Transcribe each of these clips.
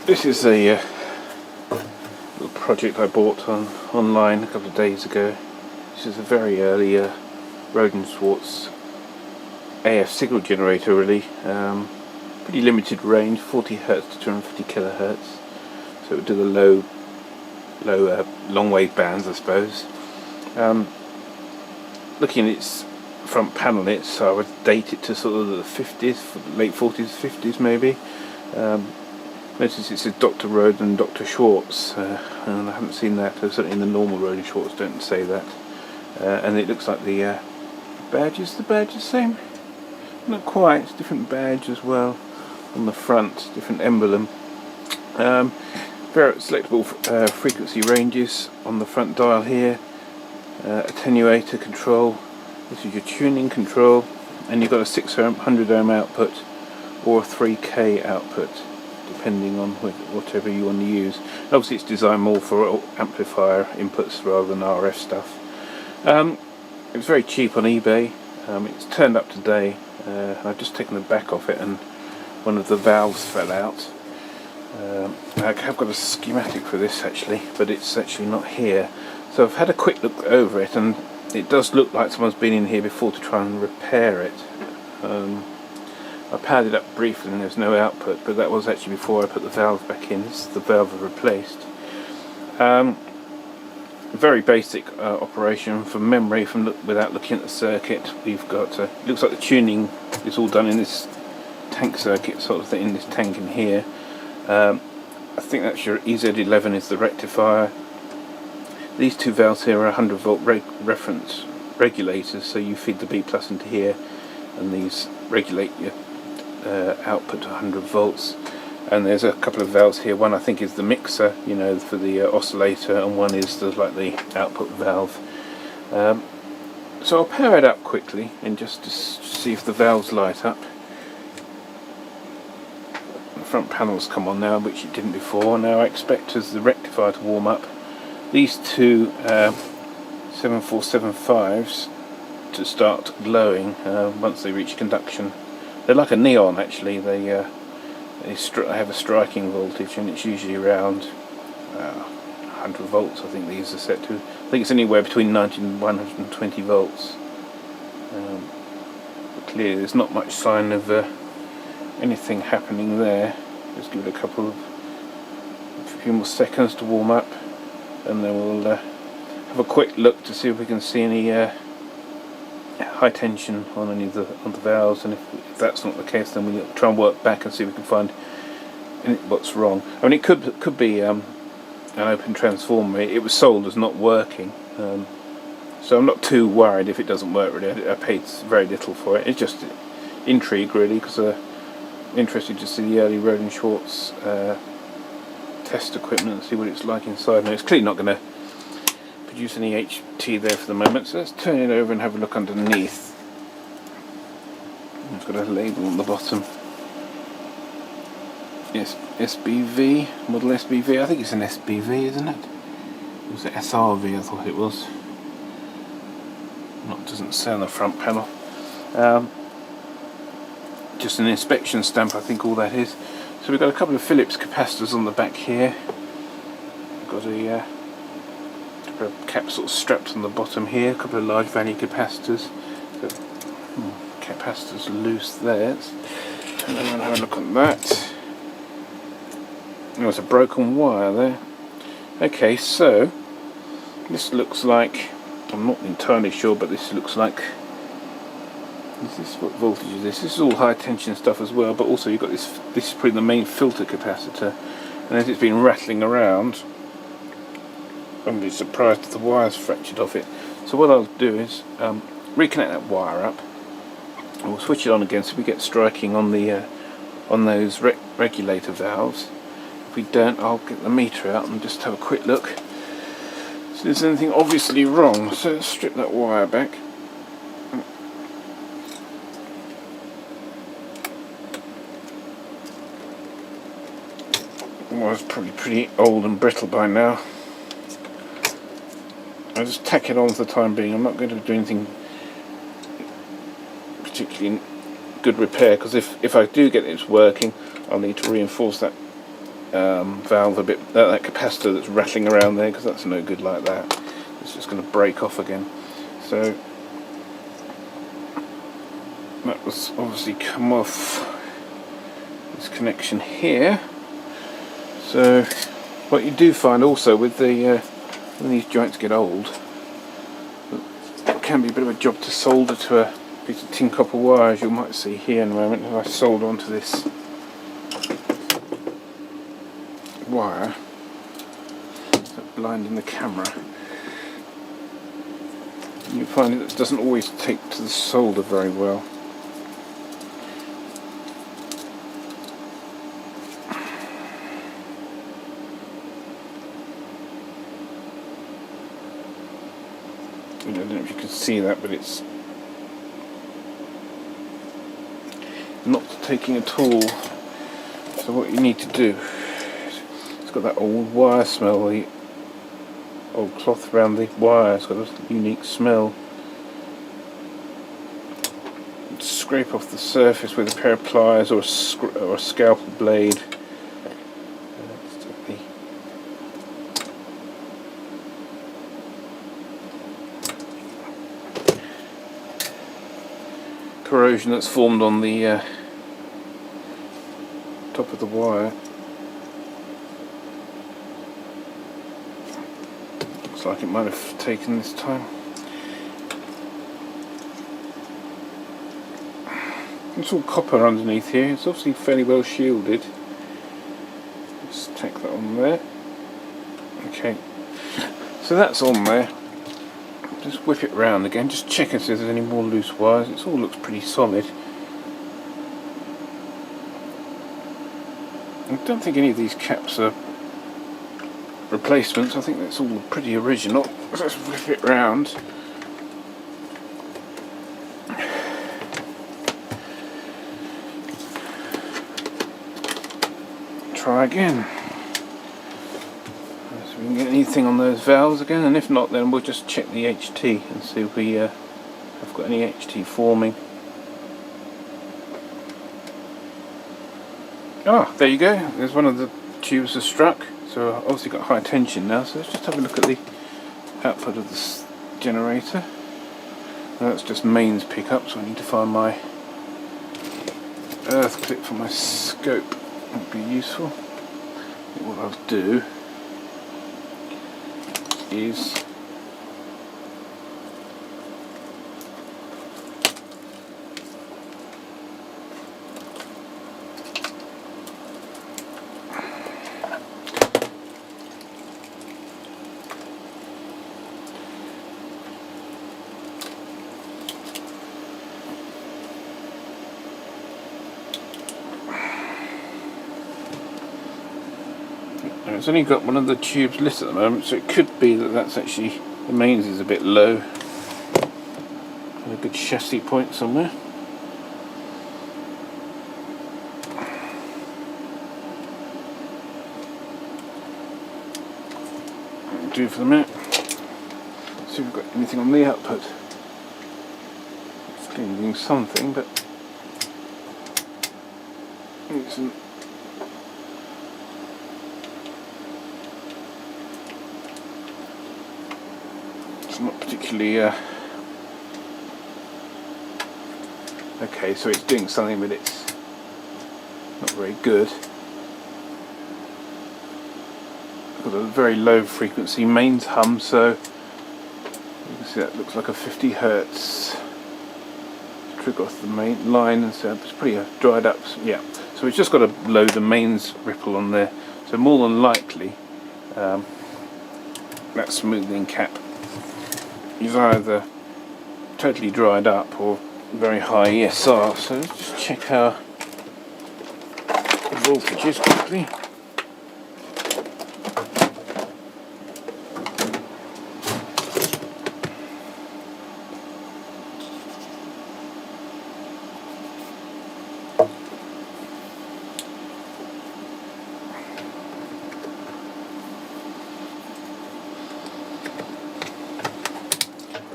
This is a little project I bought online a couple of days ago. This is a very early Rohde and Schwarz AF signal generator, really. Pretty limited range, 40 Hz to 250 kilohertz. So it would do the low long wave bands, I suppose. Looking at its front panel, I would date it to sort of the 50s, late 40s, 50s maybe. Notice it says Dr. Rohde and Dr. Schwarz, and I haven't seen that. Certainly the normal Rohde and Schwarz don't say that. And it looks like the badge is the same. Not quite. It's a different badge as well on the front, different emblem. Very selectable frequency ranges on the front dial here. Attenuator control. This is your tuning control, and you've got a 600 ohm output or a 3K output, depending on whatever you want to use. Obviously, it's designed more for amplifier inputs rather than RF stuff. It was very cheap on eBay. It's turned up today. I've just taken the back off it, and one of the valves fell out. I have got a schematic for this actually, but it's actually not here. So I've had a quick look over it, and it does look like someone's been in here before to try and repair it. I powered it up briefly and there's no output, but that was actually before I put the valve back in. This is the valve I've replaced. Very basic operation from memory, without looking at the circuit. We've got, it looks like the tuning is all done in this tank circuit sort of thing, in this tank in here. I think that's your EZ11 is the rectifier. These two valves here are 100 volt reference regulators, so you feed the B plus into here, and these regulate your output to 100 volts. And there's a couple of valves here. One I think is the mixer, you know, for the oscillator, and one is the output valve. So I'll power it up quickly and just to see if the valves light up. The front panel's come on now, which it didn't before. Now I expect as the rectifier to warm up, these two 7475s to start glowing once they reach conduction. They're like a neon actually. They have a striking voltage, and it's usually around 100 volts. I think these are set to. I think it's anywhere between 90 and 120 volts. But clearly there's not much sign of anything happening there. Just give it a few more seconds to warm up, and then we'll have a quick look to see if we can see any high tension on any of the valves, and if that's not the case, then we'll try and work back and see if we can find what's wrong. I mean, it could be an open transformer. It was sold as not working, so I'm not too worried if it doesn't work really. I paid very little for it. It's just intrigue really, because I'm interested to see the early Rohde and Schwarz test equipment and see what it's like inside. Now, it's clearly not going to produce any HT there for the moment, so let's turn it over and have a look underneath. It's got a label on the bottom. Yes, SBV, model SBV. I think it's an SBV, isn't it? It was an SRV, I thought it was. It doesn't say on the front panel. Just an inspection stamp, I think all that is. So we've got a couple of Phillips capacitors on the back here. We've got a cap sort of strapped on the bottom here, a couple of large value capacitors. So, capacitor's loose there. And then we'll have a look at that. There's a broken wire there. Okay, so this looks like, I'm not entirely sure, but this looks like, is this, what voltage is this? This is all high tension stuff as well, but also you've got this is probably the main filter capacitor, and as it's been rattling around, I'm be surprised if the wire's fractured off it. So what I'll do is reconnect that wire up, and we'll switch it on again so we get striking on the on those regulator valves. If we don't, I'll get the meter out and just have a quick look so there's anything obviously wrong. So let's strip that wire back. The wire's probably pretty old and brittle by now. I'll just tack it on for the time being. I'm not going to do anything particularly good repair, because if I do get it working, I'll need to reinforce that valve a bit, that capacitor that's rattling around there, because that's no good like that. It's just going to break off again. So that was obviously come off this connection here. So what you do find also with the when these joints get old, it can be a bit of a job to solder to a piece of tin copper wire, as you might see here in a moment. If I solder onto this wire, it's blinding the camera, you find that it doesn't always take to the solder very well. I don't know if you can see that, but it's not taking at all. So what you need to do, it's got that old wire smell, the old cloth around the wire, it's got a unique smell. Scrape off the surface with a pair of pliers or a scalpel blade. Corrosion that's formed on the top of the wire. Looks like it might have taken this time. It's all copper underneath here. It's obviously fairly well shielded. Just tack that on there. Okay, so that's on there. Just whip it round again, just check and see if there's any more loose wires. It all looks pretty solid. I don't think any of these caps are replacements. I think that's all pretty original. Let's whip it round. Try again. So we can get anything on those valves again, and if not, then we'll just check the HT and see if we have got any HT forming. Ah, there you go. There's one of the tubes has struck. So obviously got high tension now. So let's just have a look at the output of this generator. Now that's just mains pickup, so I need to find my earth clip for my scope. Would be useful. What I'll do is it's only got one of the tubes lit at the moment, so it could be that that's actually, the mains is a bit low. Got a good chassis point somewhere. That'll do for the minute. See if we've got anything on the output. It's clearly doing something, but it's not particularly okay, so it's doing something, but it's not very good. Got a very low frequency mains hum, so you can see that looks like a 50 Hertz trigger off the main line, and so it's pretty dried up. Yeah, so it's just got to load the mains ripple on there. So more than likely, that smoothing cap is either totally dried up or very high ESR. So let's just check our voltages quickly.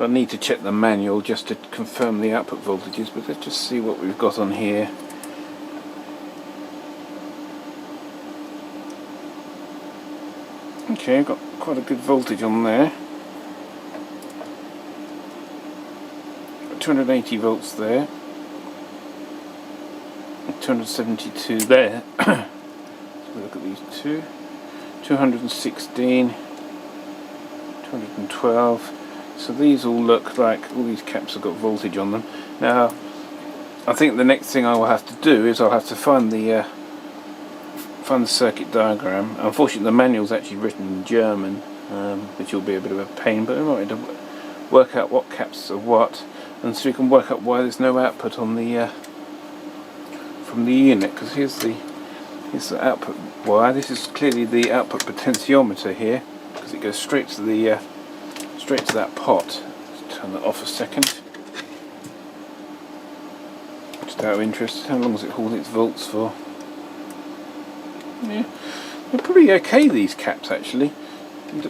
I need to check the manual just to confirm the output voltages, but let's just see what we've got on here. Okay, I've got quite a good voltage on there. 280 volts there. 272 there. So look at these two. 216, 212. So these all look like all these caps have got voltage on them. Now, I think the next thing I will have to do is I'll have to find the circuit diagram. Unfortunately, the manual's actually written in German, which will be a bit of a pain. But we might have to work out what caps are what, and so we can work out why there's no output on the from the unit. Because here's the output wire. This is clearly the output potentiometer here, because it goes straight to the straight to that pot. Let's turn that off a second. Just out of interest, how long does it hold its volts for? Yeah, they're pretty okay, these caps actually.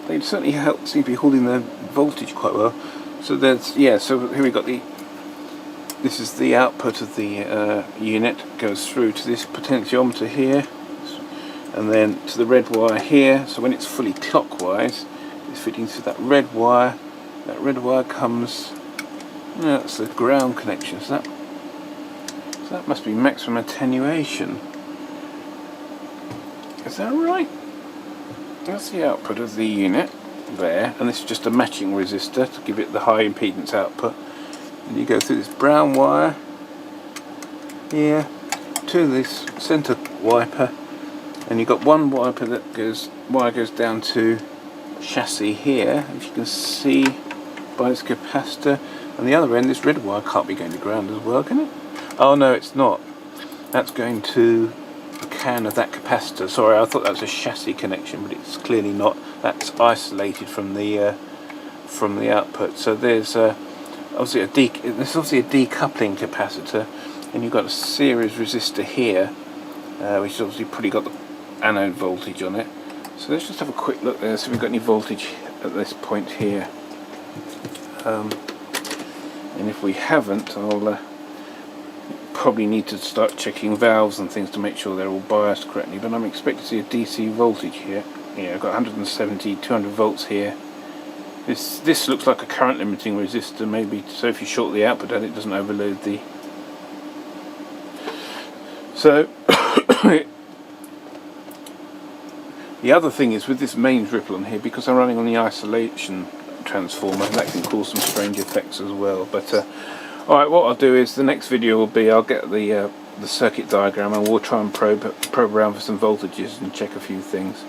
They certainly seem to be holding their voltage quite well. So there's, yeah, so here we got this is the output of the unit, goes through to this potentiometer here, and then to the red wire here. So when it's fully clockwise, it's fitting through that red wire. That red wire comes, that's the ground connection, so that must be maximum attenuation. Is that right? That's the output of the unit there, and this is just a matching resistor to give it the high impedance output. And you go through this brown wire here to this centre wiper, and you've got one wiper that goes down to chassis here, if you can see by this capacitor, and the other end, this red wire can't be going to ground as well, can it? Oh no, it's not. That's going to the can of that capacitor. Sorry, I thought that was a chassis connection, but it's clearly not. That's isolated from the output. So there's obviously there's obviously a decoupling capacitor, and you've got a series resistor here, which has obviously pretty got the anode voltage on it. So let's just have a quick look there, see if we've got any voltage at this point here. And if we haven't, I'll probably need to start checking valves and things to make sure they're all biased correctly, but I'm expecting to see a DC voltage here. Yeah, I've got 170, 200 volts here. This looks like a current limiting resistor, maybe, so if you short the output and it doesn't overload the... So, the other thing is with this mains ripple on here, because I'm running on the isolation transformer, that can cause some strange effects as well. But alright, what I'll do is the next video will be I'll get the circuit diagram, and we'll try and probe around for some voltages and check a few things.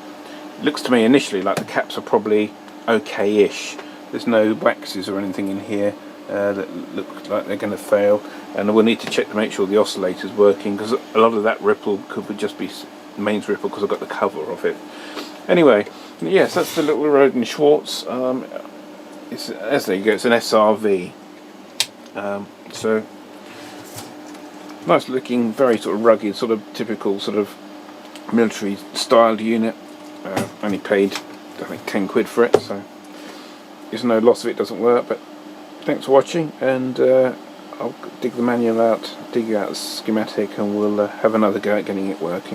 It looks to me initially like the caps are probably okay-ish. There's no waxes or anything in here that look like they're going to fail, and we'll need to check to make sure the oscillator's working, because a lot of that ripple could just be mains ripple because I've got the cover of it. Anyway, yes, that's the little Rohde and Schwarz. There you go, it's an SRV. So nice looking, very sort of rugged, sort of typical sort of military styled unit. Only paid I think 10 quid for it, so there's no loss if it doesn't work. But thanks for watching, and I'll dig the manual out, dig out the schematic, and we'll have another go at getting it working.